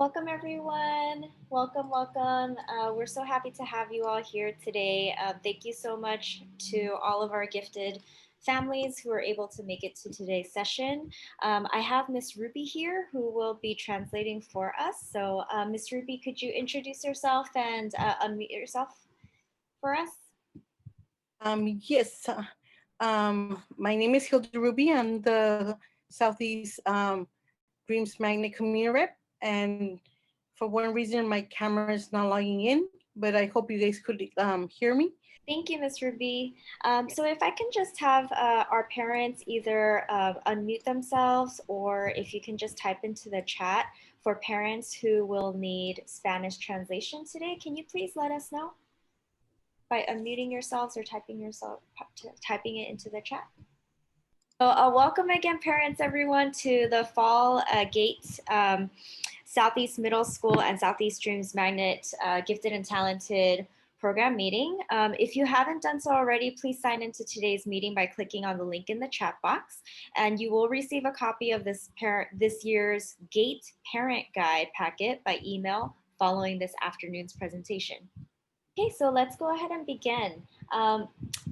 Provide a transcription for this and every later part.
Welcome everyone. Welcome, welcome. We're so happy to have you all here today. Thank you so much to all of our gifted families who are able to make it to today's session. I have Miss Ruby here who will be translating for us. So Miss Ruby, could you introduce yourself and unmute yourself for us? Yes, my name is Hilda Ruby. I'm the Southeast Dreams Magnet Community Rep, and for one reason, my camera is not logging in. But I hope you guys could hear me. Thank you, Ms. Ruby. So if I can just have our parents either unmute themselves or if you can just type into the chat for parents who will need Spanish translation today, can you please let us know by unmuting yourselves or typing it into the chat? So welcome again, parents, everyone, to the Fall Gate Southeast Middle School and Southeast Dreams Magnet Gifted and Talented program meeting. If you haven't done so already, please sign into today's meeting by clicking on the link in the chat box, and you will receive a copy of this year's GATE Parent Guide packet by email following this afternoon's presentation. Okay, so let's go ahead and begin.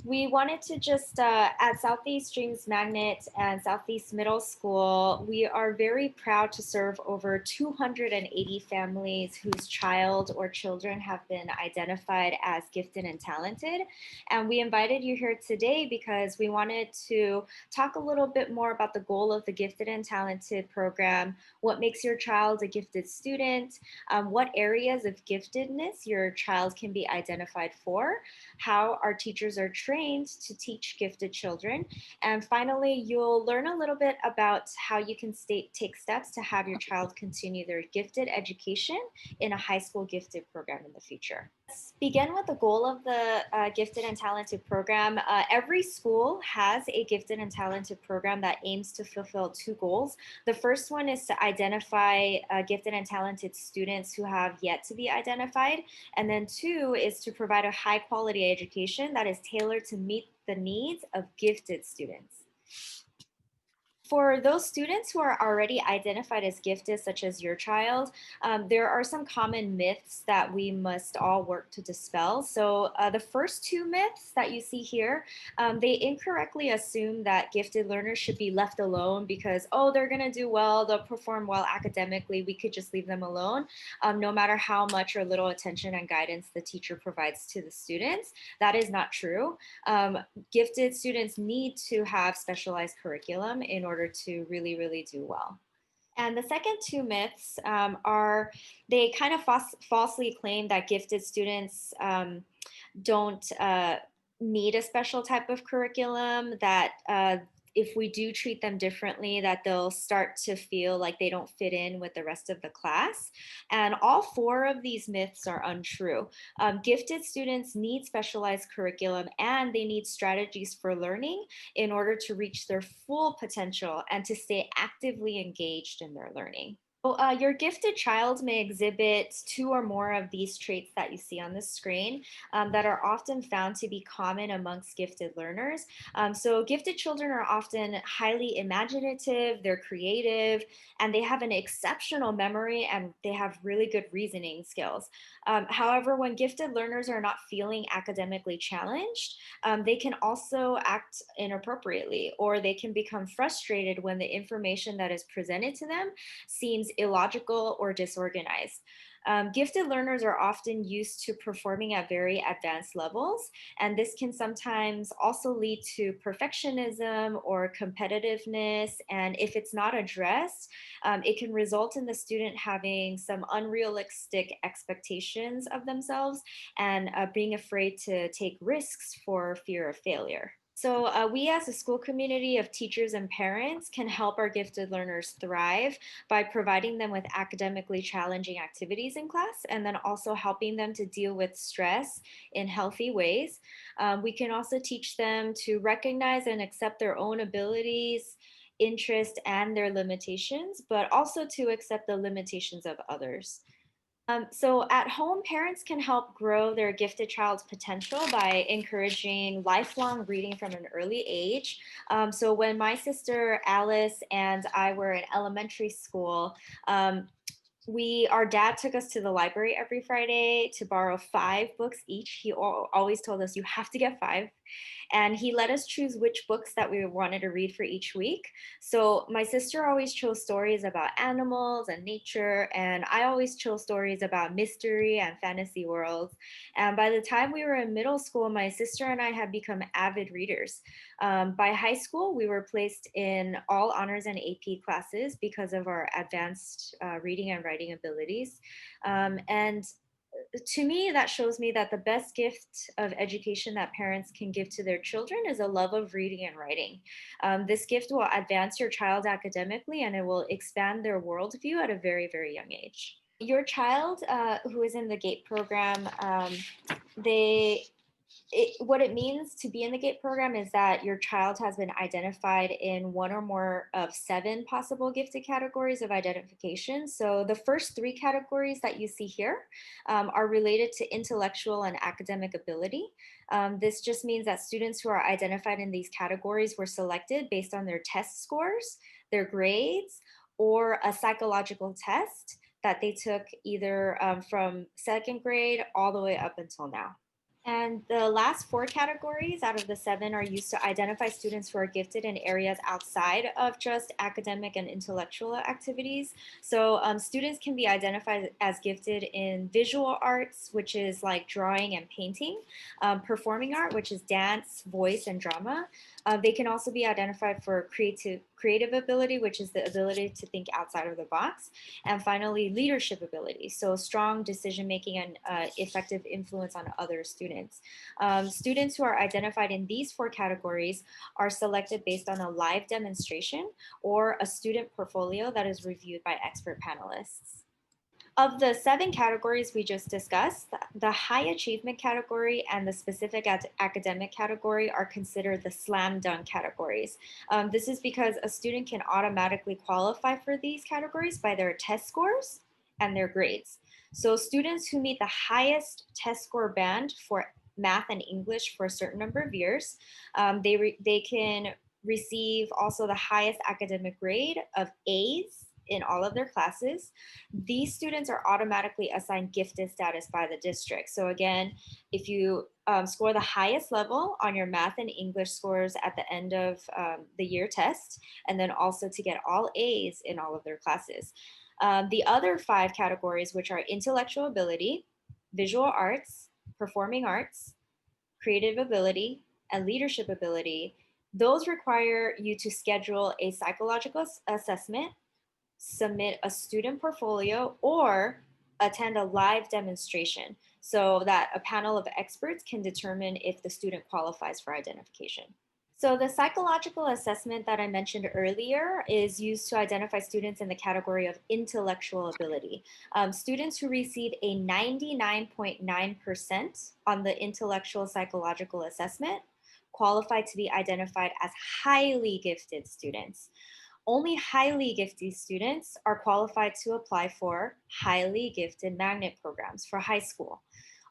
We wanted to just, at Southeast Dreams Magnet and Southeast Middle School, we are very proud to serve over 280 families whose child or children have been identified as gifted and talented. And we invited you here today because we wanted to talk a little bit more about the goal of the Gifted and Talented program, what makes your child a gifted student, what areas of giftedness your child can be identified for, how our teachers are trained to teach gifted children, and finally, you'll learn a little bit about how you can take steps to have your child continue their gifted education in a high school gifted program in the future. Let's begin with the goal of the Gifted and Talented program. Every school has a Gifted and Talented program that aims to fulfill two goals. The first one is to identify gifted and talented students who have yet to be identified. And then two is to provide a high quality education that is tailored to meet the needs of gifted students. For those students who are already identified as gifted, such as your child, there are some common myths that we must all work to dispel. So the first two myths that you see here, they incorrectly assume that gifted learners should be left alone because, oh, they're going to do well, they'll perform well academically, we could just leave them alone, no matter how much or little attention and guidance the teacher provides to the students. That is not true. Gifted students need to have specialized curriculum in order to really, really do well. And the second two myths are they kind of falsely claim that gifted students don't need a special type of curriculum, that if we do treat them differently, that they'll start to feel like they don't fit in with the rest of the class. And all four of these myths are untrue. Gifted students need specialized curriculum and they need strategies for learning in order to reach their full potential and to stay actively engaged in their learning. So, your gifted child may exhibit two or more of these traits that you see on the screen that are often found to be common amongst gifted learners. So gifted children are often highly imaginative, they're creative, and they have an exceptional memory and they have really good reasoning skills. However, when gifted learners are not feeling academically challenged, they can also act inappropriately or they can become frustrated when the information that is presented to them seems illogical or disorganized. Gifted learners are often used to performing at very advanced levels, and this can sometimes also lead to perfectionism or competitiveness. And if it's not addressed, it can result in the student having some unrealistic expectations of themselves and being afraid to take risks for fear of failure. So we as a school community of teachers and parents can help our gifted learners thrive by providing them with academically challenging activities in class and then also helping them to deal with stress in healthy ways. We can also teach them to recognize and accept their own abilities, interests, and their limitations, but also to accept the limitations of others. So at home, parents can help grow their gifted child's potential by encouraging lifelong reading from an early age. So when my sister Alice and I were in elementary school, Our dad took us to the library every Friday to borrow 5 books each. He always told us, you have to get 5. And he let us choose which books that we wanted to read for each week. So my sister always chose stories about animals and nature, and I always chose stories about mystery and fantasy worlds. And by the time we were in middle school, my sister and I had become avid readers. By high school, we were placed in all honors and AP classes because of our advanced reading and writing abilities. And to me, that shows me that the best gift of education that parents can give to their children is a love of reading and writing. This gift will advance your child academically and it will expand their worldview at a very, very young age. Your child who is in the GATE program, they what it means to be in the GATE program is that your child has been identified in one or more of 7 possible gifted categories of identification. So the first 3 categories that you see here are related to intellectual and academic ability. This just means that students who are identified in these categories were selected based on their test scores, their grades, or a psychological test that they took either from 2nd grade all the way up until now. And the last 4 categories out of the 7 are used to identify students who are gifted in areas outside of just academic and intellectual activities. So students can be identified as gifted in visual arts, which is like drawing and painting, performing art, which is dance, voice, and drama. They can also be identified for creative ability, which is the ability to think outside of the box. And finally, leadership ability, so strong decision making and effective influence on other students. Students who are identified in these 4 categories are selected based on a live demonstration or a student portfolio that is reviewed by expert panelists. Of the 7 categories we just discussed, the high achievement category and the specific academic category are considered the slam dunk categories. This is because a student can automatically qualify for these categories by their test scores and their grades. So students who meet the highest test score band for math and English for a certain number of years, they can receive also the highest academic grade of A's in all of their classes. These students are automatically assigned gifted status by the district. So again, if you score the highest level on your math and English scores at the end of the year test, and then also to get all A's in all of their classes. The other 5 categories, which are intellectual ability, visual arts, performing arts, creative ability, and leadership ability, those require you to schedule a psychological assessment, submit a student portfolio, or attend a live demonstration so that a panel of experts can determine if the student qualifies for identification. So the psychological assessment that I mentioned earlier is used to identify students in the category of intellectual ability. Students who receive a 99.9% on the intellectual psychological assessment qualify to be identified as highly gifted students. Only highly gifted students are qualified to apply for highly gifted magnet programs for high school.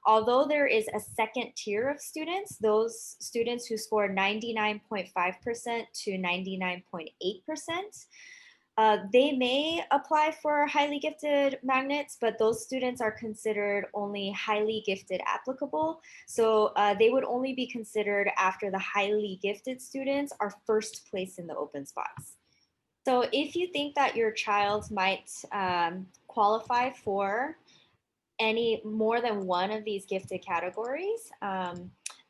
Although there is a second tier of students, those students who score 99.5% to 99.8%, they may apply for highly gifted magnets, but those students are considered only highly gifted applicable. So they would only be considered after the highly gifted students are first placed in the open spots. So if you think that your child might qualify for any more than one of these gifted categories,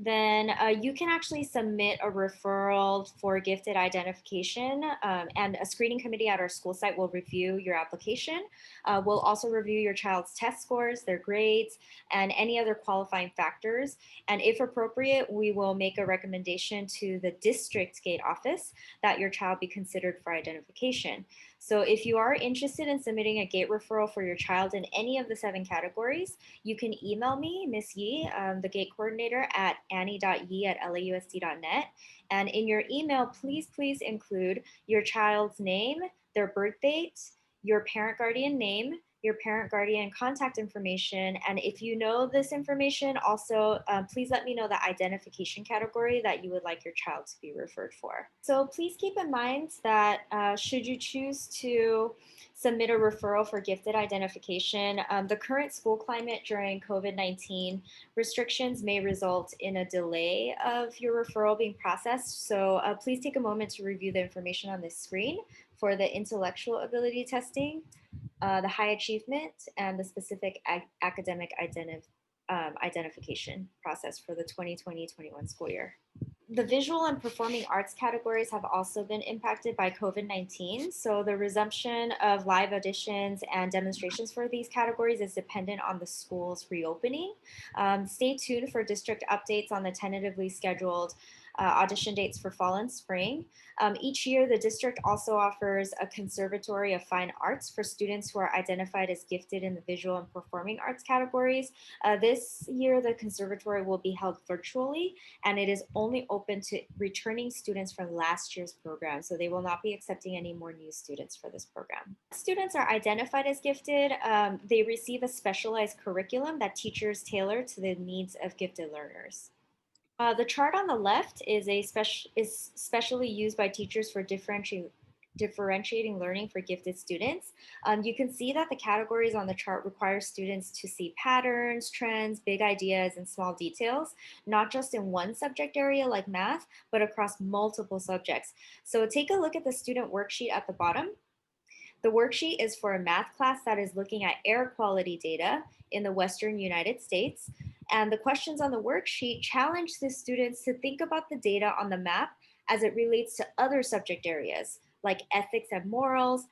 then you can actually submit a referral for gifted identification, and a screening committee at our school site will review your application. We'll also review your child's test scores, their grades, and any other qualifying factors. And if appropriate, we will make a recommendation to the district gate office that your child be considered for identification. So if you are interested in submitting a gate referral for your child in any of the 7 categories, you can email me, Miss Yi, the gate coordinator, at annie.yi@lausd.net. And in your email, please include your child's name, their birth date, your parent guardian name, your parent guardian contact information. And if you know this information, also please let me know the identification category that you would like your child to be referred for. So please keep in mind that should you choose to submit a referral for gifted identification, the current school climate during COVID-19 restrictions may result in a delay of your referral being processed. So please take a moment to review the information on this screen for the intellectual ability testing, the high achievement, and the specific academic identification process for the 2020-21 school year. The visual and performing arts categories have also been impacted by COVID-19. So the resumption of live auditions and demonstrations for these categories is dependent on the school's reopening. Stay tuned for district updates on the tentatively scheduled audition dates for fall and spring. Each year, the district also offers a conservatory of fine arts for students who are identified as gifted in the visual and performing arts categories. This year, the conservatory will be held virtually, and it is only open to returning students from last year's program. So they will not be accepting any more new students for this program. Students are identified as gifted. They receive a specialized curriculum that teachers tailor to the needs of gifted learners. The chart on the left is specially used by teachers for differentiating learning for gifted students. You can see that the categories on the chart require students to see patterns, trends, big ideas, and small details, not just in one subject area like math, but across multiple subjects. So take a look at the student worksheet at the bottom. The worksheet is for a math class that is looking at air quality data in the Western United States. And the questions on the worksheet challenge the students to think about the data on the map as it relates to other subject areas like ethics and morals,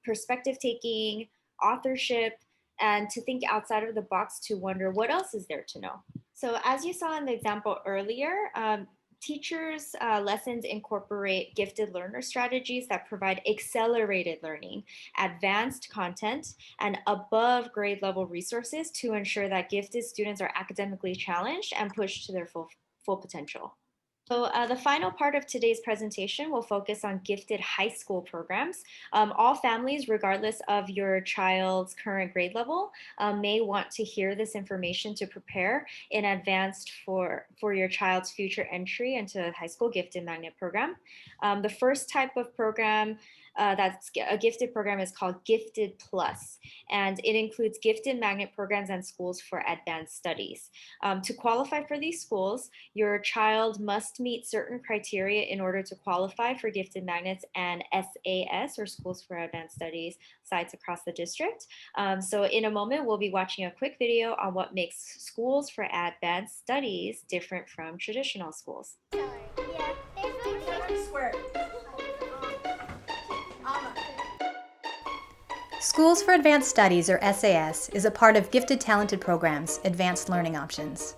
perspective taking, authorship, and to think outside of the box to wonder what else is there to know. So as you saw in the example earlier, teachers' lessons incorporate gifted learner strategies that provide accelerated learning, advanced content, and above grade level resources to ensure that gifted students are academically challenged and pushed to their full potential. So the final part of today's presentation will focus on gifted high school programs. All families, regardless of your child's current grade level, may want to hear this information to prepare in advance for your child's future entry into a high school gifted magnet program. The first type of program that's a gifted program is called Gifted Plus, and it includes gifted magnet programs and schools for advanced studies. To qualify for these schools, your child must meet certain criteria in order to qualify for gifted magnets and SAS, or schools for advanced studies, sites across the district. So in a moment, we'll be watching a quick video on what makes schools for advanced studies different from traditional schools. Yeah, square. Schools for Advanced Studies, or SAS, is a part of Gifted Talented Programs, Advanced Learning Options.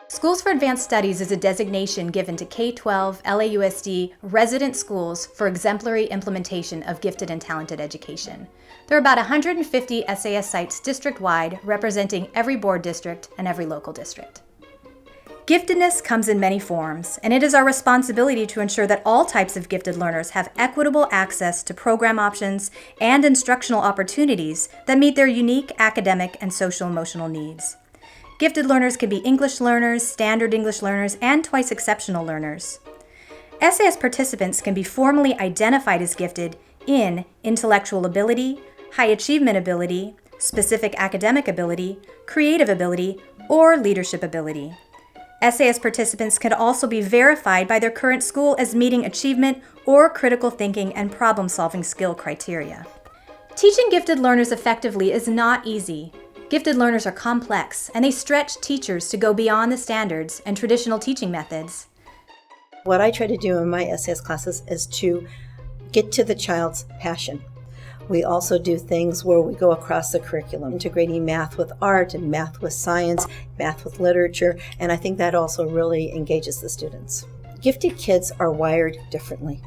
Schools for Advanced Studies is a designation given to K-12 LAUSD resident schools for exemplary implementation of gifted and talented education. There are about 150 SAS sites district-wide, representing every board district and every local district. Giftedness comes in many forms, and it is our responsibility to ensure that all types of gifted learners have equitable access to program options and instructional opportunities that meet their unique academic and social-emotional needs. Gifted learners can be English learners, standard English learners, and twice exceptional learners. SAS participants can be formally identified as gifted in intellectual ability, high achievement ability, specific academic ability, creative ability, or leadership ability. SAS participants can also be verified by their current school as meeting achievement or critical thinking and problem-solving skill criteria. Teaching gifted learners effectively is not easy. Gifted learners are complex, and they stretch teachers to go beyond the standards and traditional teaching methods. What I try to do in my SAS classes is to get to the child's passion. We also do things where we go across the curriculum, integrating math with art and math with science, math with literature, and I think that also really engages the students. Gifted kids are wired differently.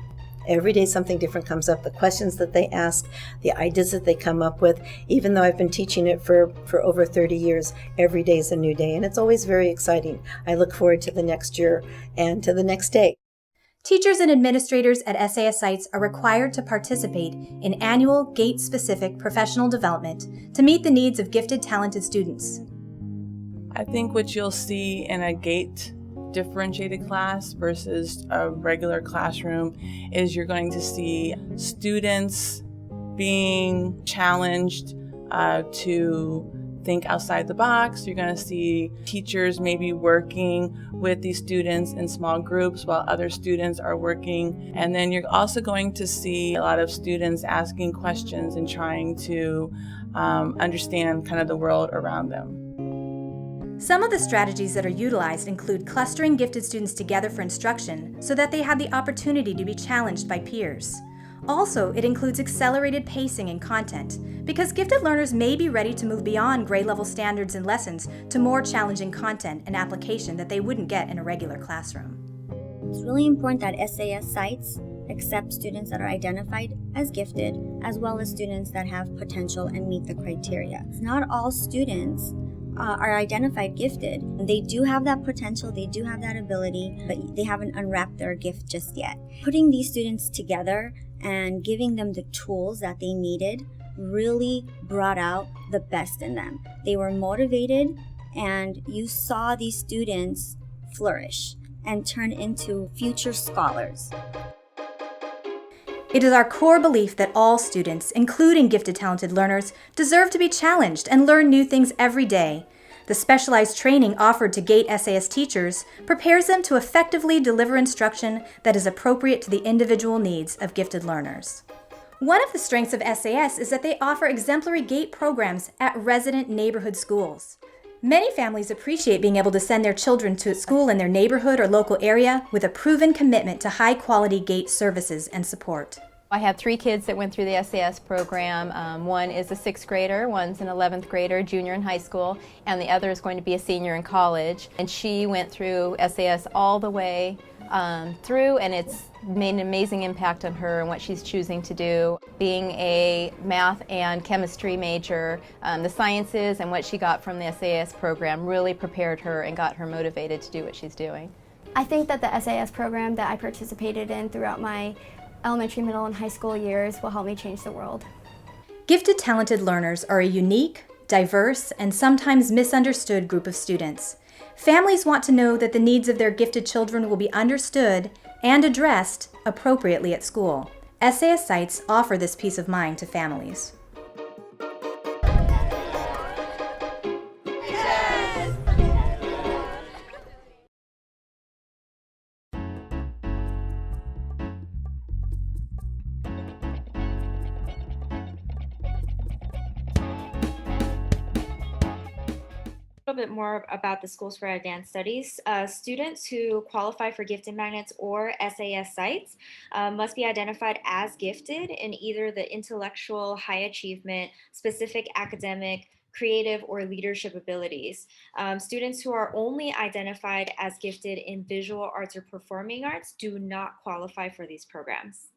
Every day something different comes up. The questions that they ask, the ideas that they come up with, even though I've been teaching it for over 30 years, every day is a new day, and it's always very exciting. I look forward to the next year and to the next day. Teachers and administrators at SAS sites are required to participate in annual GATE-specific professional development to meet the needs of gifted, talented students. I think what you'll see in a GATE differentiated class versus a regular classroom is you're going to see students being challenged to think outside the box. You're going to see teachers maybe working with these students in small groups while other students are working. And then you're also going to see a lot of students asking questions and trying to understand kind of the world around them. Some of the strategies that are utilized include clustering gifted students together for instruction so that they have the opportunity to be challenged by peers. Also, it includes accelerated pacing and content, because gifted learners may be ready to move beyond grade level standards and lessons to more challenging content and application that they wouldn't get in a regular classroom. It's really important that SAS sites accept students that are identified as gifted, as well as students that have potential and meet the criteria. Not all students are identified gifted. They do have that potential, they do have that ability, but they haven't unwrapped their gift just yet. Putting these students together and giving them the tools that they needed really brought out the best in them. They were motivated, and you saw these students flourish and turn into future scholars. It is our core belief that all students, including gifted, talented learners, deserve to be challenged and learn new things every day. The specialized training offered to GATE SAS teachers prepares them to effectively deliver instruction that is appropriate to the individual needs of gifted learners. One of the strengths of SAS is that they offer exemplary GATE programs at resident neighborhood schools. Many families appreciate being able to send their children to school in their neighborhood or local area with a proven commitment to high-quality GATE services and support. I have 3 kids that went through the SAS program. One is a 6th grader, one's an 11th grader, junior in high school, and the other is going to be a senior in college. And she went through SAS all the way through, and it's made an amazing impact on her and what she's choosing to do. Being a math and chemistry major, the sciences and what she got from the SAS program really prepared her and got her motivated to do what she's doing. I think that the SAS program that I participated in throughout my elementary, middle, and high school years will help me change the world. Gifted, talented learners are a unique, diverse, and sometimes misunderstood group of students. Families want to know that the needs of their gifted children will be understood and addressed appropriately at school. SAS sites offer this peace of mind to families. A little bit more about the Schools for Advanced Studies. Students who qualify for gifted magnets or SAS sites must be identified as gifted in either the intellectual, high achievement, specific academic, creative, or leadership abilities. Students who are only identified as gifted in visual arts or performing arts do not qualify for these programs.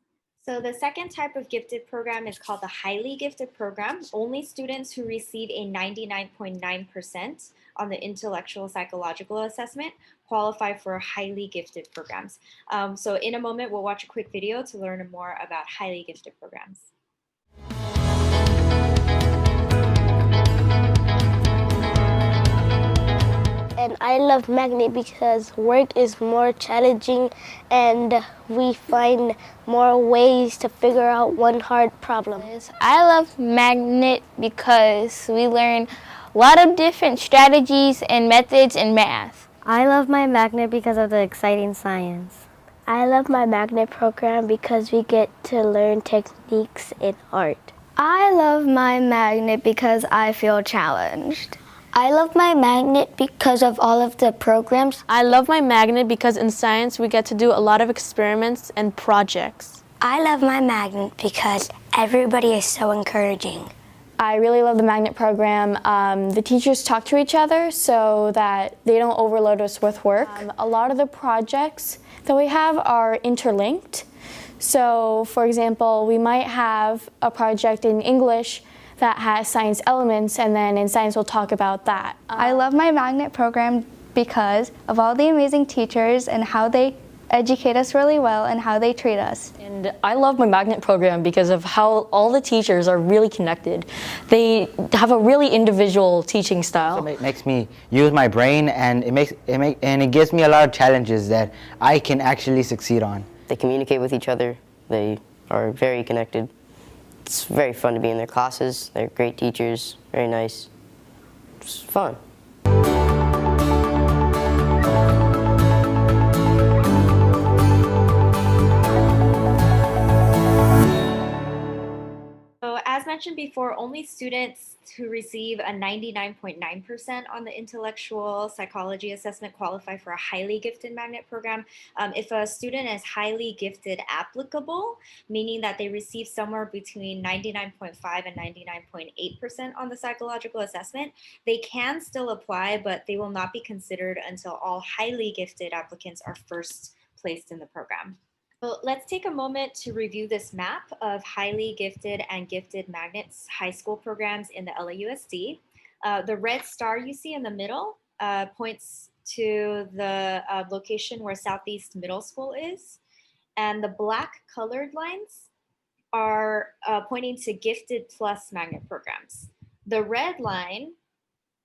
So the second type of gifted program is called the highly gifted program. Only students who receive a 99.9% on the intellectual psychological assessment qualify for highly gifted programs. So in a moment, we'll watch a quick video to learn more about highly gifted programs. And I love magnet because work is more challenging and we find more ways to figure out one hard problem. I love magnet because we learn a lot of different strategies and methods in math. I love my magnet because of the exciting science. I love my magnet program because we get to learn techniques in art. I love my magnet because I feel challenged. I love my magnet because of all of the programs. I love my magnet because in science we get to do a lot of experiments and projects. I love my magnet because everybody is so encouraging. I really love the magnet program. The teachers talk to each other so that they don't overload us with work. A lot of the projects that we have are interlinked. So for example, we might have a project in English that has science elements, and then in science we'll talk about that. I love my magnet program because of all the amazing teachers and how they educate us really well and how they treat us. And I love my magnet program because of how all the teachers are really connected. They have a really individual teaching style. It makes me use my brain, and it gives me a lot of challenges that I can actually succeed on. They communicate with each other. They are very connected. It's very fun to be in their classes. They're great teachers, very nice. It's fun. So as mentioned before, only students who receive a 99.9% on the intellectual psychology assessment qualify for a highly gifted magnet program. If a student is highly gifted applicable, meaning that they receive somewhere between 99.5 and 99.8% on the psychological assessment, they can still apply, but they will not be considered until all highly gifted applicants are first placed in the program. So let's take a moment to review this map of highly gifted and gifted magnets high school programs in the LAUSD. The red star you see in the middle points to the location where Southeast Middle School is. And the black colored lines are pointing to gifted plus magnet programs. The red line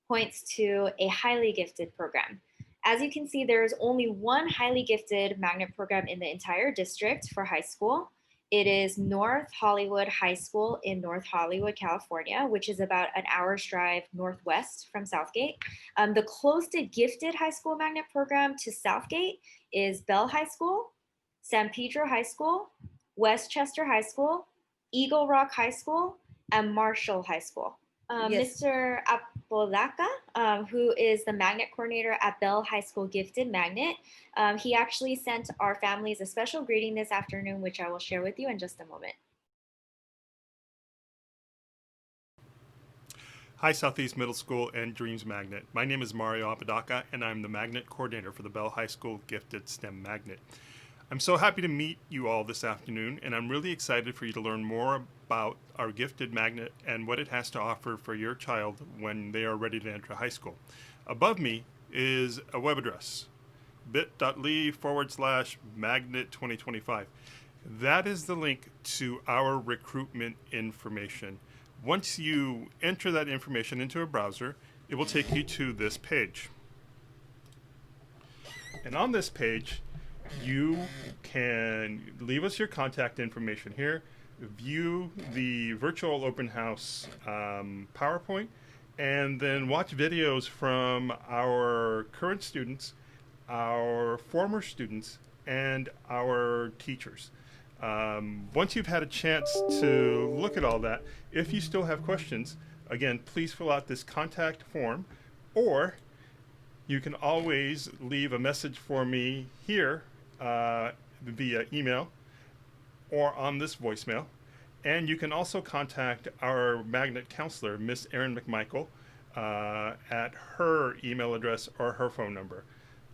points to a highly gifted program. As you can see, there is only one highly gifted magnet program in the entire district for high school. It is North Hollywood High School in North Hollywood, California, which is about an hour's drive northwest from Southgate. The closest gifted high school magnet program to Southgate is Bell High School, San Pedro High School, Westchester High School, Eagle Rock High School, and Marshall High School. Yes. Mr. Apodaca, who is the magnet coordinator at Bell High School Gifted Magnet, he actually sent our families a special greeting this afternoon, which I will share with you in just a moment. Hi, Southeast Middle School and Dreams Magnet. My name is Mario Apodaca, and I'm the magnet coordinator for the Bell High School Gifted STEM Magnet. I'm so happy to meet you all this afternoon, and I'm really excited for you to learn more about our gifted magnet and what it has to offer for your child when they are ready to enter high school. Above me is a web address, bit.ly/magnet2025. That is the link to our recruitment information. Once you enter that information into a browser, it will take you to this page. And on this page, you can leave us your contact information here, view the virtual open house PowerPoint, and then watch videos from our current students, our former students, and our teachers. Once you've had a chance to look at all that, if you still have questions, again, please fill out this contact form, or you can always leave a message for me here via email or on this voicemail. And you can also contact our magnet counselor, Miss Erin McMichael, at her email address or her phone number.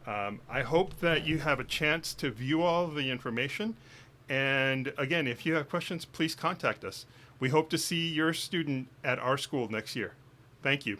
I hope that you have a chance to view all the information. And again, if you have questions, please contact us. We hope to see your student at our school next year. Thank you.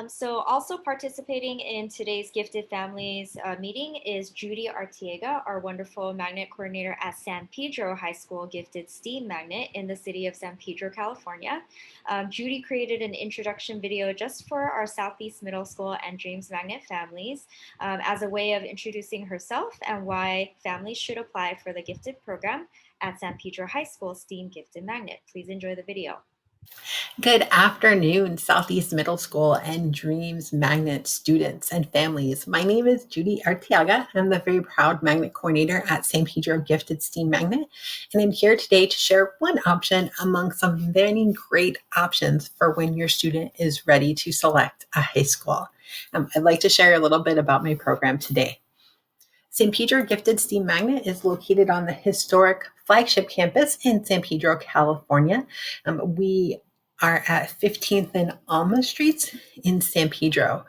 So also participating in today's Gifted Families meeting is Judy Artiega, our wonderful magnet coordinator at San Pedro High School Gifted STEAM Magnet in the city of San Pedro, California. Judy created an introduction video just for our Southeast Middle School and Dreams Magnet families as a way of introducing herself and why families should apply for the gifted program at San Pedro High School STEAM Gifted Magnet. Please enjoy the video. Good afternoon, Southeast Middle School and Dreams Magnet students and families. My name is Judy Artiaga. I'm the very proud magnet coordinator at San Pedro Gifted STEAM Magnet, and I'm here today to share one option among some very great options for when your student is ready to select a high school. I'd like to share a little bit about my program today. San Pedro Gifted STEAM Magnet is located on the historic flagship campus in San Pedro, California. We are at 15th and Alma Streets in San Pedro.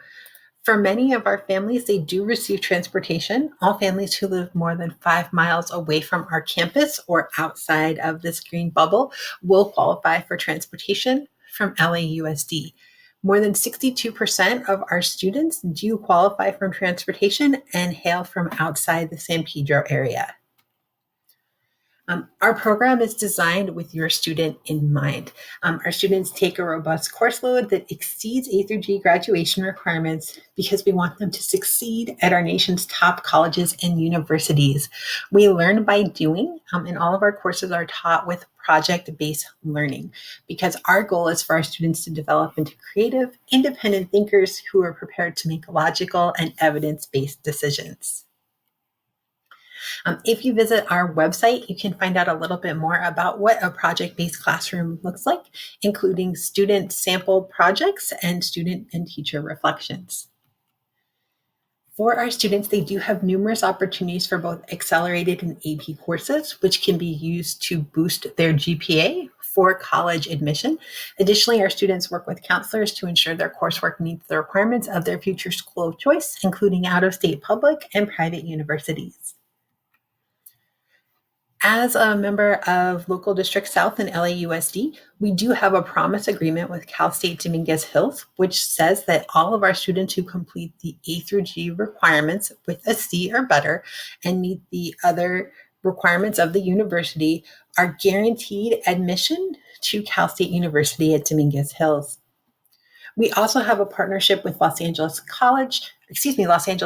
For many of our families, they do receive transportation. All families who live more than 5 miles away from our campus or outside of this green bubble will qualify for transportation. from LAUSD. More than 62% of our students do qualify for transportation and hail from outside the San Pedro area. Our program is designed with your student in mind. Our students take a robust course load that exceeds A through G graduation requirements because we want them to succeed at our nation's top colleges and universities. We learn by doing, and all of our courses are taught with project-based learning because our goal is for our students to develop into creative, independent thinkers who are prepared to make logical and evidence-based decisions. If you visit our website, you can find out a little bit more about what a project-based classroom looks like, including student sample projects and student and teacher reflections. For our students, they do have numerous opportunities for both accelerated and AP courses, which can be used to boost their GPA for college admission. Additionally, our students work with counselors to ensure their coursework meets the requirements of their future school of choice, including out-of-state public and private universities. As a member of Local District South and LAUSD, we do have a promise agreement with Cal State Dominguez Hills, which says that all of our students who complete the A through G requirements with a C or better and meet the other requirements of the university are guaranteed admission to Cal State University at Dominguez Hills. We also have a partnership with Los Angeles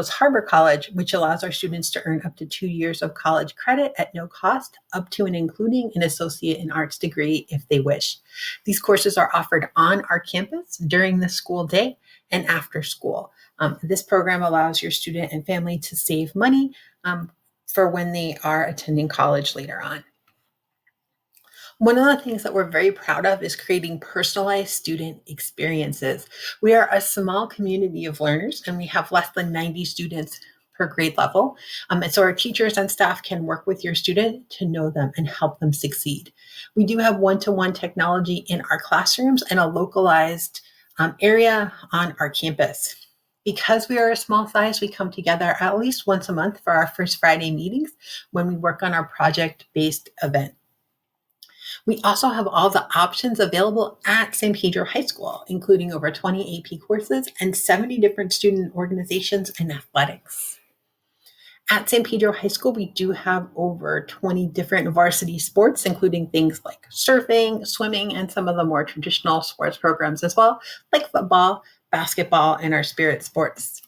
Harbor College, which allows our students to earn up to 2 years of college credit at no cost, up to and including an associate in arts degree if they wish. These courses are offered on our campus during the school day and after school. This program allows your student and family to save money for when they are attending college later on. One of the things that we're very proud of is creating personalized student experiences. We are a small community of learners and we have less than 90 students per grade level. And so our teachers and staff can work with your student to know them and help them succeed. We do have one-to-one technology in our classrooms and a localized area on our campus. Because we are a small size, we come together at least once a month for our First Friday meetings when we work on our project-based event. We also have all the options available at San Pedro High School, including over 20 AP courses and 70 different student organizations and athletics. At San Pedro High School, we do have over 20 different varsity sports, including things like surfing, swimming, and some of the more traditional sports programs as well, like football, basketball, and our spirit sports.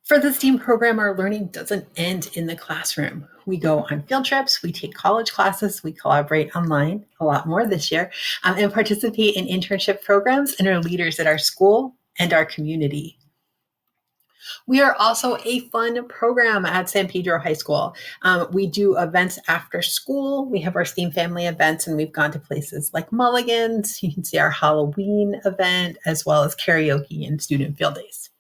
For the STEAM program, our learning doesn't end in the classroom. We go on field trips, we take college classes, we collaborate online, a lot more this year, and participate in internship programs and are leaders at our school and our community. We are also a fun program at San Pedro High School. We do events after school. We have our STEAM family events, and we've gone to places like Mulligan's. You can see our Halloween event, as well as karaoke and student field days.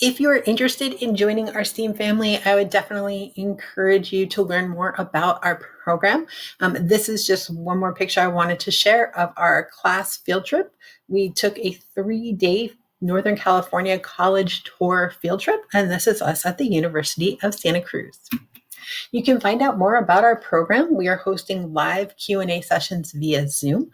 If you're interested in joining our STEAM family, I would definitely encourage you to learn more about our program. This is just one more picture I wanted to share of our class field trip. We took a 3-day Northern California college tour field trip, and this is us at the University of Santa Cruz. You can find out more about our program. We are hosting live Q&A sessions via Zoom.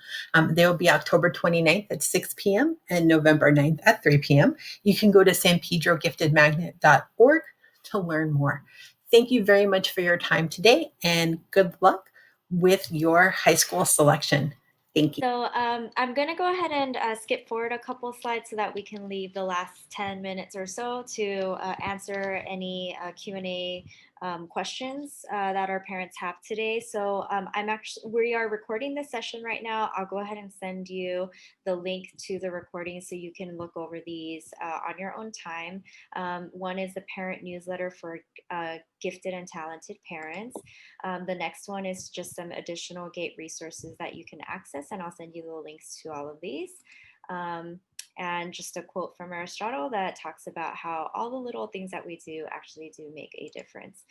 They will be October 29th at 6 p.m. and November 9th at 3 p.m. You can go to sanpedrogiftedmagnet.org to learn more. Thank you very much for your time today, and good luck with your high school selection. Thank you. So I'm going to go ahead and skip forward a couple slides so that we can leave the last 10 minutes or so to answer any Q&A questions that our parents have today. So we are recording this session right now. I'll go ahead and send you the link to the recording so you can look over these on your own time. One is the parent newsletter for gifted and talented parents. The next one is just some additional GATE resources that you can access, and I'll send you the links to all of these. And just a quote from Aristotle that talks about how all the little things that we do actually do make a difference.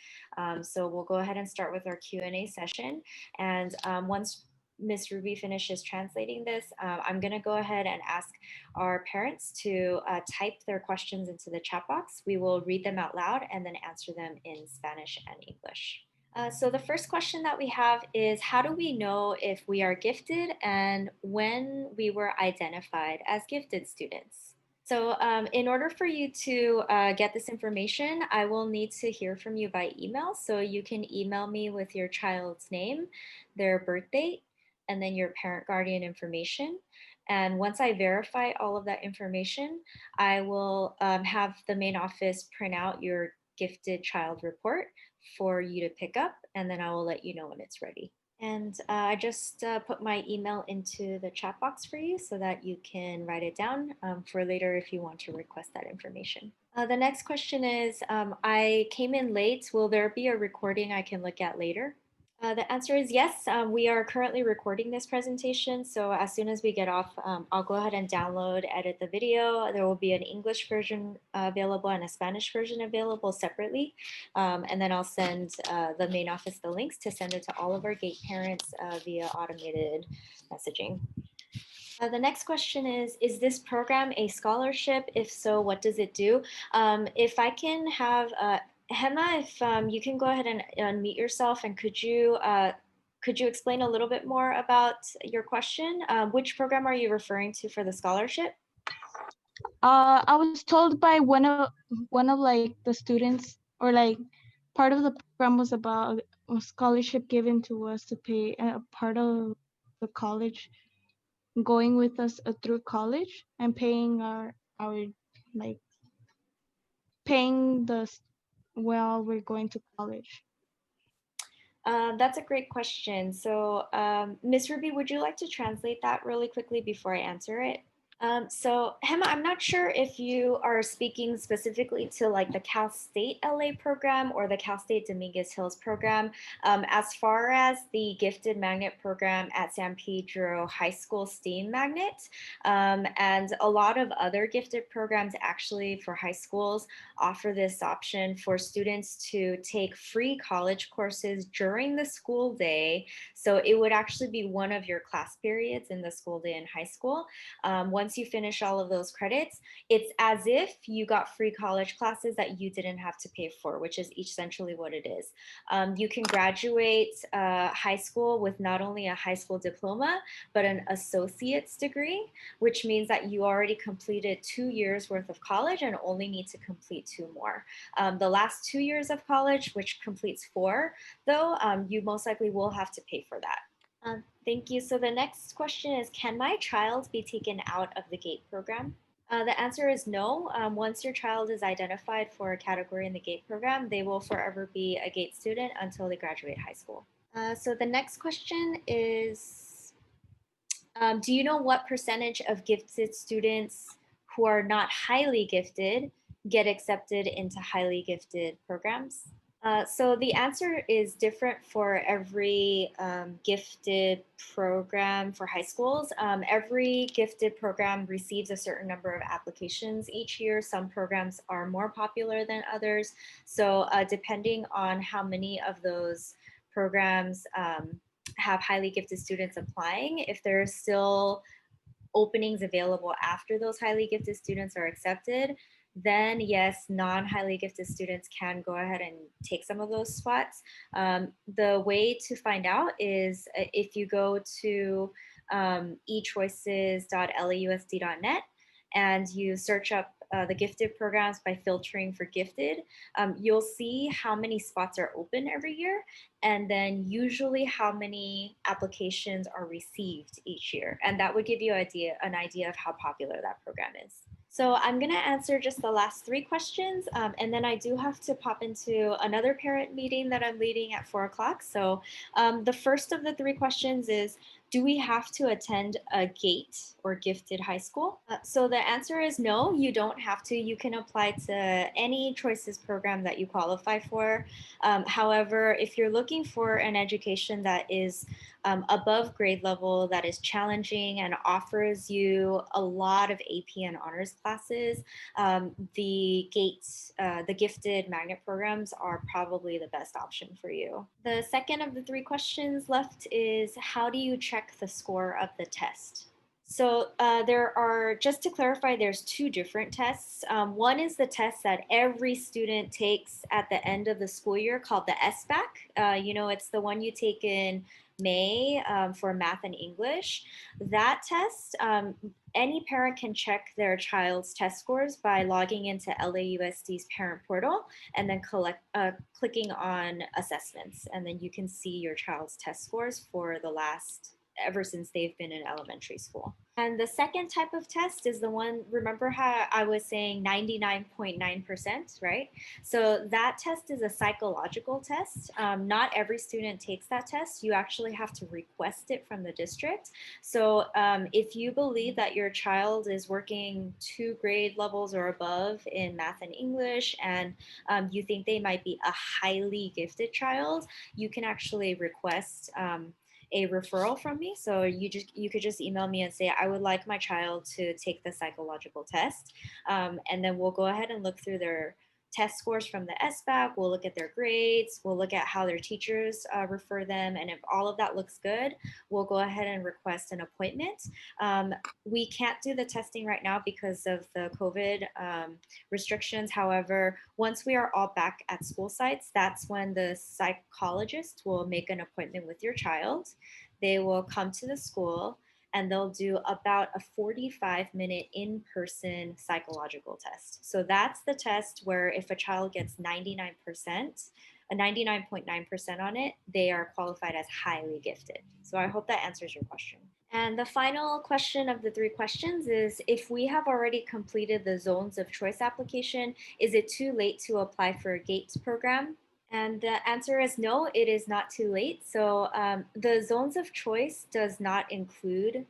So we'll go ahead and start with our Q&A session. And once Ms. Ruby finishes translating this, I'm going to go ahead and ask our parents to type their questions into the chat box. We will read them out loud and then answer them in Spanish and English. So the first question that we have is, how do we know if we are gifted and when we were identified as gifted students? So in order for you to get this information, I will need to hear from you by email. So you can email me with your child's name, their birth date, and then your parent guardian information. And once I verify all of that information, I will have the main office print out your gifted child report for you to pick up, and then I will let you know when it's ready. And I just put my email into the chat box for you so that you can write it down for later if you want to request that information. The next question is, I came in late. Will there be a recording I can look at later? The answer is yes. We are currently recording this presentation, so as soon as we get off, I'll go ahead and download, edit the video. There will be an English version available and a Spanish version available separately, and then I'll send the main office the links to send it to all of our GATE parents via automated messaging. The next question is this program a scholarship? If so, what does it do? If I can have Hema, if you can go ahead and unmute yourself, and could you explain a little bit more about your question? Which program are you referring to for the scholarship? I was told by one of like the students, or like part of the program was about a scholarship given to us to pay a part of the college going with us through college and paying our like paying the while we're going to college. That's a great question. So, Ms. Ruby, would you like to translate that really quickly before I answer it? So Hema, I'm not sure if you are speaking specifically to like the Cal State LA program or the Cal State Dominguez Hills program. As far as the Gifted Magnet program at San Pedro High School STEAM Magnet, and a lot of other gifted programs actually for high schools offer this option for students to take free college courses during the school day. So it would actually be one of your class periods in the school day in high school. Once you finish all of those credits, it's as if you got free college classes that you didn't have to pay for, which is essentially what it is. You can graduate high school with not only a high school diploma, but an associate's degree, which means that you already completed 2 years worth of college and only need to complete 2 more. The last 2 years of college, which completes 4, though, you most likely will have to pay for that. Thank you. So the next question is, can my child be taken out of the GATE program? The answer is no. Once your child is identified for a category in the GATE program, they will forever be a GATE student until they graduate high school. So the next question is, do you know what percentage of gifted students who are not highly gifted get accepted into highly gifted programs? So the answer is different for every gifted program for high schools. Every gifted program receives a certain number of applications each year. Some programs are more popular than others. So depending on how many of those programs have highly gifted students applying, if there's still openings available after those highly gifted students are accepted, then yes, non-highly gifted students can go ahead and take some of those spots. The way to find out is if you go to echoices.lausd.net and you search up the gifted programs by filtering for gifted, you'll see how many spots are open every year, and then usually how many applications are received each year. And that would give you an idea of how popular that program is. So I'm gonna answer just the last 3 questions, and then I do have to pop into another parent meeting that I'm leading at 4 o'clock. So the first of the 3 questions is, do we have to attend a GATE or gifted high school? So the answer is no, you don't have to. You can apply to any choices program that you qualify for. However, if you're looking for an education that is above grade level, that is challenging and offers you a lot of AP and honors classes, the GATE, the gifted magnet programs are probably the best option for you. The second of the 3 questions left is, how do you check the score of the test? So there are, just to clarify, there's two different tests. One is the test that every student takes at the end of the school year called the SBAC. It's the one you take in May for math and English. That test, any parent can check their child's test scores by logging into LAUSD's parent portal and then clicking on assessments. And then you can see your child's test scores for the last ever since they've been in elementary school. And the second type of test is the one, remember how I was saying 99.9%, right? So that test is a psychological test. Not every student takes that test. You actually have to request it from the district. So if you believe that your child is working 2 grade levels or above in math and English, and you think they might be a highly gifted child, you can actually request a referral from me. So you could just email me and say, I would like my child to take the psychological test. And then we'll go ahead and look through their test scores from the SBAC. We'll look at their grades. We'll look at how their teachers refer them. And if all of that looks good, we'll go ahead and request an appointment. We can't do the testing right now because of the COVID restrictions. However, once we are all back at school sites, that's when the psychologist will make an appointment with your child. They will come to the school and they'll do about a 45-minute in-person psychological test. So that's the test where if a child gets 99%, a 99.9% on it, they are qualified as highly gifted. So I hope that answers your question. And the final question of the 3 questions is, if we have already completed the Zones of Choice application, is it too late to apply for a GATE program? And the answer is no, it is not too late. So the Zones of Choice does not include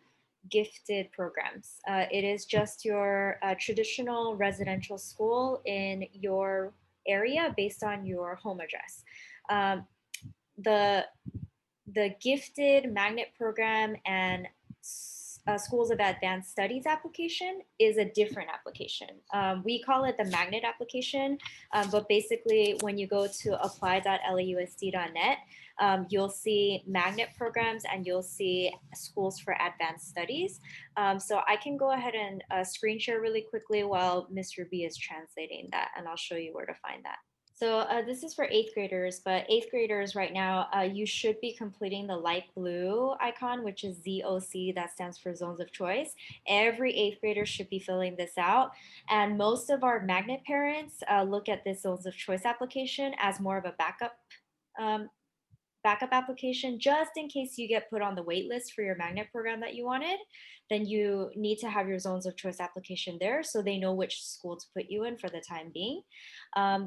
gifted programs. It is just your traditional residential school in your area based on your home address. The gifted magnet program and Schools of Advanced Studies application is a different application. We call it the magnet application, but basically when you go to apply.lausd.net, you'll see magnet programs and you'll see Schools for Advanced Studies. So I can go ahead and screen share really quickly while Ms. Ruby is translating that, and I'll show you where to find that. So this is for 8th graders, but 8th graders right now, you should be completing the light blue icon, which is ZOC, that stands for Zones of Choice. Every 8th grader should be filling this out. And most of our magnet parents look at this Zones of Choice application as more of a backup application, just in case you get put on the wait list for your magnet program that you wanted. Then you need to have your Zones of Choice application there so they know which school to put you in for the time being.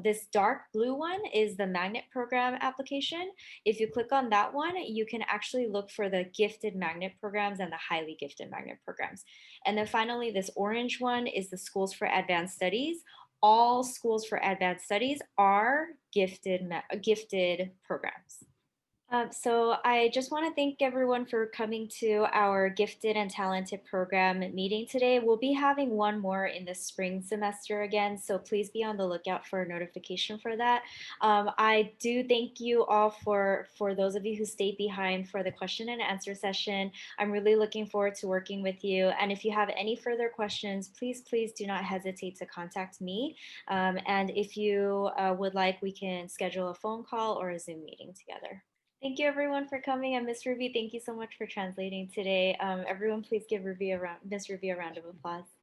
This dark blue one is the magnet program application. If you click on that one, you can actually look for the gifted magnet programs and the highly gifted magnet programs. And then finally, this orange one is the Schools for Advanced Studies. All Schools for Advanced Studies are gifted programs. So I just want to thank everyone for coming to our Gifted and Talented program meeting today. We'll be having one more in the spring semester again, so please be on the lookout for a notification for that. I do thank you all for those of you who stayed behind for the question and answer session. I'm really looking forward to working with you. And if you have any further questions, please do not hesitate to contact me. And if you would like, we can schedule a phone call or a Zoom meeting together. Thank you everyone for coming, and Ms. Ruby, thank you so much for translating today. Everyone please give Miss Ruby a round of applause.